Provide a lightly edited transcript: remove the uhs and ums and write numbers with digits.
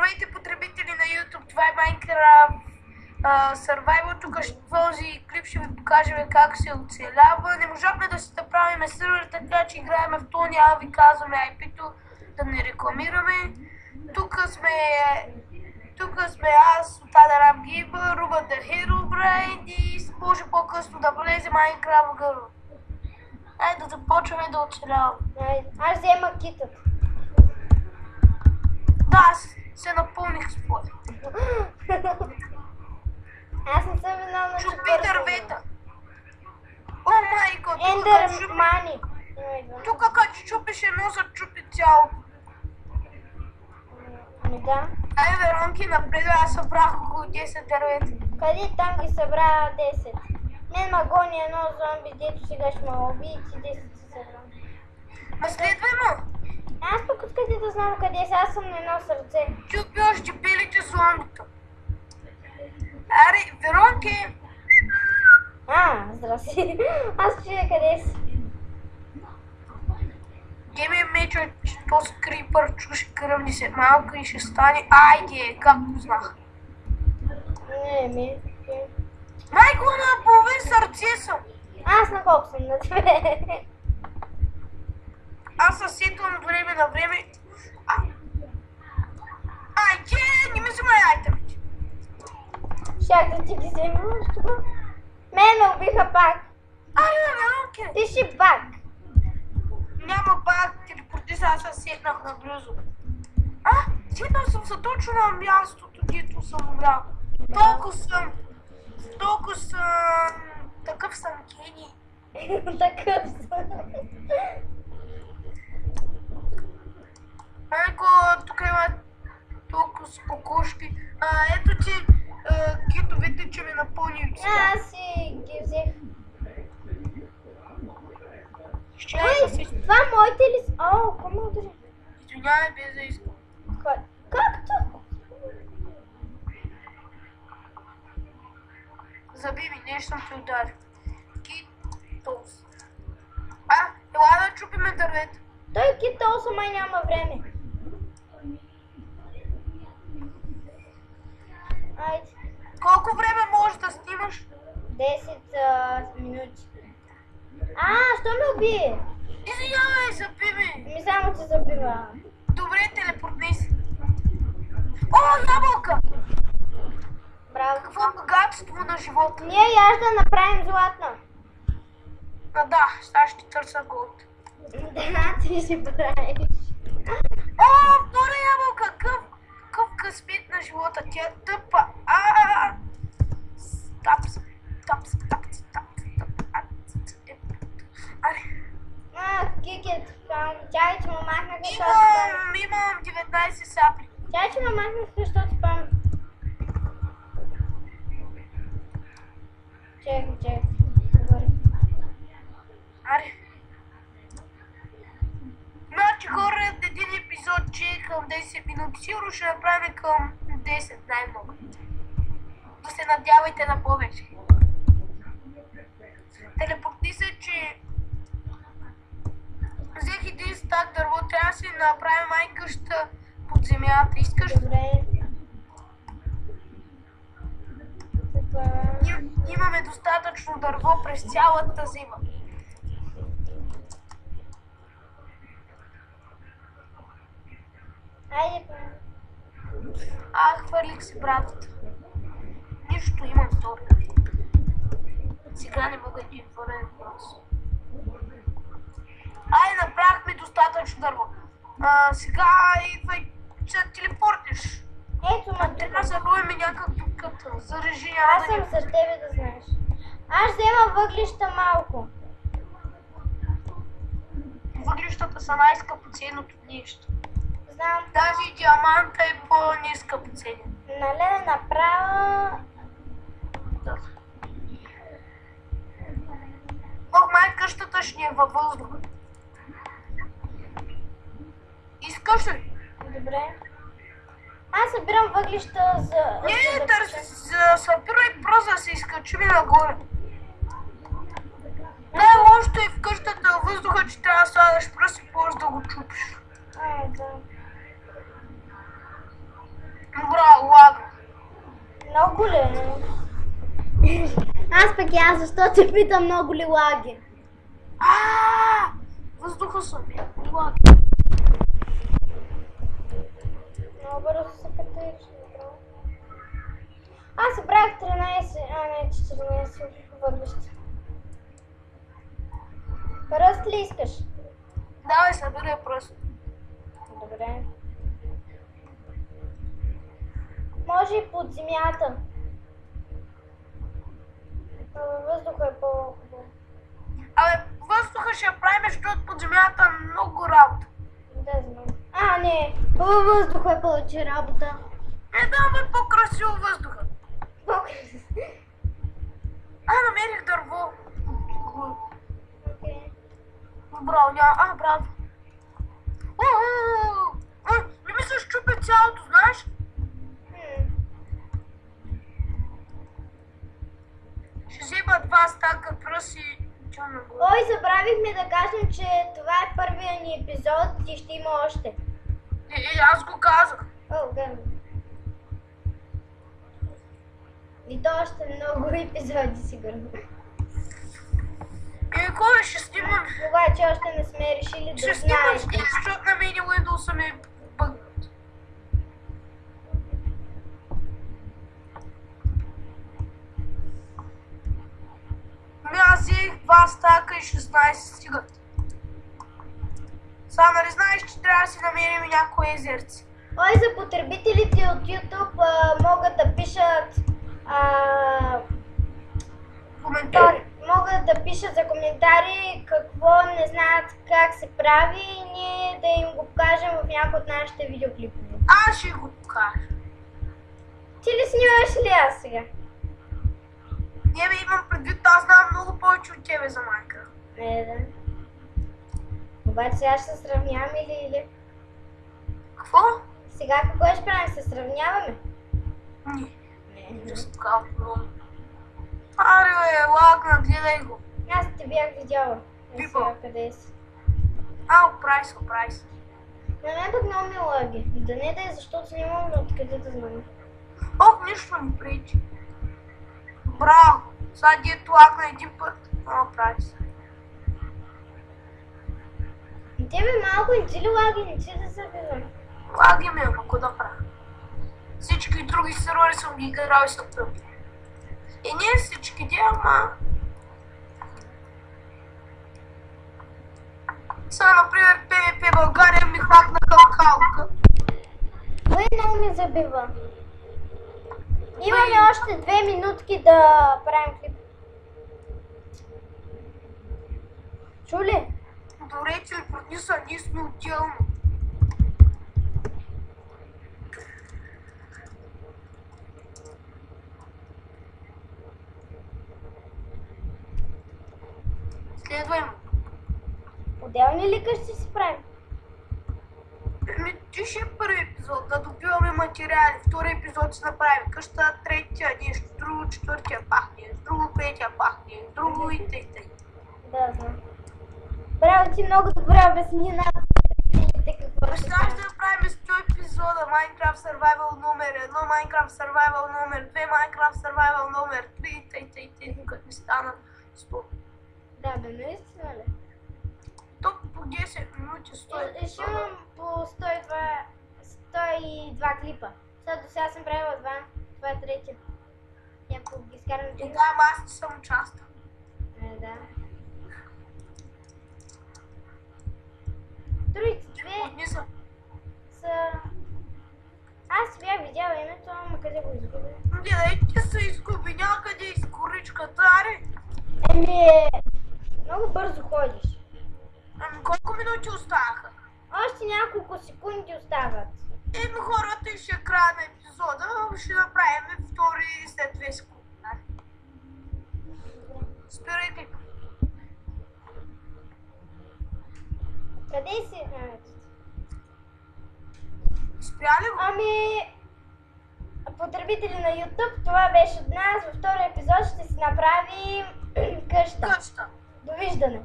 Здравейте, потребители на YouTube, това е Minecraft Survival. Тук този клип ще ви покажем как се оцелява. Не можахме да си направим сервер, така че играем в то, няма ви казваме IP-то, да не рекламираме. Тук сме аз, от Адарам Геймър, Руба the Herobrine и може по-късно да влезе Minecraft Girl. Айде да започваме да оцеляваме. Аз взема китът. Да, аз се напълних с плод. Аз не съм виновна, че Чупи дървета. О, майко, Ендермани. тук като чупиш едно, зачупи цяло. Ами да. Ай, Веронки, напред, аз събрах около 10 дървета. Къде там ги събра 10? Мен ма гони едно зомби, дето сега ще ме уби и ти 10 си събра. Ма следвай му. Аз пък откъде да знам къде си, аз съм на едно сърце. Чупи още белите зомбита. Аре, Веронки! Здрасти. Аз чуя къде си. Геме мечо, че този крипър чуше кръвни се малко и ще стане. Айде, как го знах. Не. Майко, на половин сърце съм. Аз на колко съм на тебе? Аз се сетвам от време на време. Айде, не ми взимай айтемите. Щях да ти ги взема още. Ме убиха пак. Айде, Веронки. Ти си баг. Няма баг, телепорти се, аз се сетнах наблизо. Сетнал съм се точно на мястото, дето съм умрял. Толкова съм... Такъв съм гений. Такъв съм. Майко, тук има толкова спокошки. Ето ти китовете, че ме напълни от сега. Аз си ги взех. Това моите ли са? Кой ме удари? Извинявай, без да искам. Както? Заби ми, нещо съм те ударил. Китос. Ела да чупиме дървета. Той китоса май няма време. Айде. Колко време можеш да снимаш? 10 минути. Що ме уби? Извинявай, заби ми. Само те забива. Добре, телепортни се. Ябълка! Браво. Какво богатство на живота. Ние яж да направим златна. Да, сега ще търся голд. Да, ти ще правиш. Втора ябълка, какъв късмет на живота, тя е тъпа. Кикет, чай, че ме махнаха, защото Имам 19 сапли. Чай, че ме махнаха, защото спам. Чекай. Значи хора, един епизод, че е към 10 минути. Сигурно ще направим към 10 най-много. Да се надявайте на повече. Телепортни се, че взех един стак дърво, трябва да си направим майкъща под земята. Искаш? Добре. Имаме достатъчно дърво през цялата зима. Айде. Хвърлих си братата. Нищо, имам втори. Сега не мога да ги върна въпрос. Направихме достатъчно дърво. Сега идвай, че телепортиш. Ето ма трябва да заровим някак тук, зарежи. Аз съм с тебе, да знаеш. Аз взема въглища малко. Въглищата са най-скъпо ценното нещо. Знам. Даже и диаманта е по-ниска по цени. Нали направо... Да. Май къщата ще ни е във въздуха. Искаш ли? Добре. Аз събирам въглища за... Не, събирай просто да се изкачим нагоре. Най-лошото е в къщата във въздуха, че трябва да слагаш пръст и можеш да го чупиш. Да. много ли? Аз пък я, защо те питам много ли лаги? Въздуха съм я. Лаги. Много бързо се катериш. Аз събрах 13, не 14 въглища. Пръст ли искаш? Давай, събирай просто. Добре. Може и под земята. Въздуха е по-хубаво. Абе, въздуха ще правим, защото под земята е много работа. Да знам. Не. Въздуха е повече работа. Давай по-красиво въздуха. Намерих дърво. Окей. Браво, няма. Браво. Не ми се щупи цялото, знаеш? Ще взема 2 стака пръс и чана го. Ой, забравихме да кажем, че това е първият ни епизод и ще има още. И аз го казах. Да. И то още много епизоди, сигурно. Кой ще снимам? Обаче още не сме решили Ще да снимам, знаете. защото на мен Windows ми бъгнат. Аз взех 2 стака и 16 стигат. Сега нали знаеш, че трябва да си намерим някое езерце. Ой, за потребителите от YouTube могат да пишат Коментари. могат да пишат за коментари какво не знаят как се прави и ние да им го покажем в някои от нашите видеоклипове. Аз ще го покажа. Ти ли снимаш ли аз сега? Не бе, имам предвид, аз знам много повече от тебе за Майнкрафт. Да. Обаче сега ще се сравняваме или? Какво? Сега какво ще правим? Се сравняваме? Не съм такава много. Аре бе, лагна, гледай го. Аз те бях видяла. Не Пипа. сега къде си. Оправи се. На мен пък много ми лаги. Да не да е, защото нямам откъде да знам. Нищо ми пречи. Браво! Сега дето лагна един път. Оправи се. И тебе малко не ти ли лаги, не ти да се бива? Лаги ме, ама какво да правя? Всички други сервери съм ги играл и съм тъпи. И не всички, ама... Сега, например, PvP България ми хакнаха калка. Кое много ми забива? Имаме още 2 минутки да правим клип. Чули? Добре, че отвърни са, ние сме отделно. Следвай му. Отделни ли къщи си правим? Ти ще е първи епизод, да добиваме материали. Втори епизод се направи къща, третия нещо, друго, четвъртия пахне, друго, петия пахне, друго и тъй. Да, знам. Браво, ти много добре обясни на какво ще Представяш правим. да направим 100 епизода Minecraft Survival номер 1, Minecraft Survival номер 2, Minecraft Survival номер 3, тъй, докато ми стана 100. Да, бе, наистина ли? То по 10 минути 100 Ще имам по 102 клипа. Сега до сега съм правила 2, това е третия. Ако ги скарам И да, ама аз не съм участвал. Да. Другите две Не съм. са... Аз бях видяла името, ама къде го изгубя? Гледай, ти се изгуби някъде из коричката, аре. Много бързо ходиш. Колко минути останаха? Още няколко секунди остават. Хората и ще края на епизода, ще направим втори след 2 секунди. Спирай клип. Къде си? Спря ли го? Потребители на YouTube, това беше от нас. Във втори епизод ще си направим къща. Къща. Довиждане.